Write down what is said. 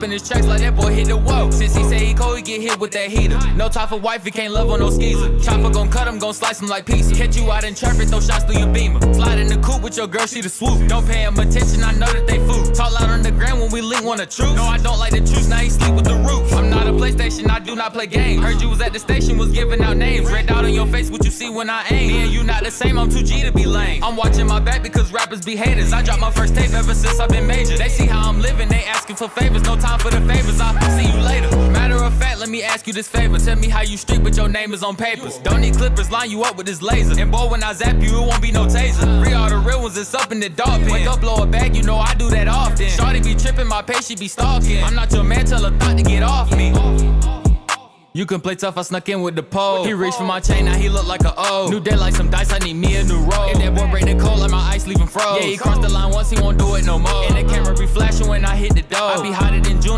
in his tracks like that boy hit the wall. Since he say he cold, he get hit with that heater. No time for wife, he can't love on no skeezer. Chopper gon' cut him, gon' slice him like pizza. Catch you out in traffic, throw shots through your beamer. Slide in the coupe with your girl, she the swoop. Don't pay him attention, I know that they fool. Talk loud on the ground when we link, want a truth. No, I don't like the truth, now he sleep with the roof. I'm not a PlayStation, I do not play games. Heard you was at the station, was giving out names. Red out on your face, what you see when I aim. Me and you not the same, I'm 2G to be lame. I'm watching my back because rappers be haters. I dropped my first tape ever since I've been major. They see how I'm living, they asking for favors. No time for the favors, I'll see you later. Matter of fact, let me ask you this favor. Tell me how you street, but your name is on papers. Don't need clippers, line you up with this laser. And boy, when I zap you, it won't be no taser. Free all the real ones, it's up in the dog pen. Wake up, blow a bag, you know I do that often. Shorty be tripping, my pay, she be stalking. I'm not your man, tell her thought to get off me. You can play tough, I snuck in with the pole. He reached for my chain, now he look like a O. New day like some dice, I need me a new roll. If that boy break the code like my ice, leave him froze. Yeah, he crossed the line once, he won't do it no more. And the camera be flashing when I hit the door. I be hotter than June.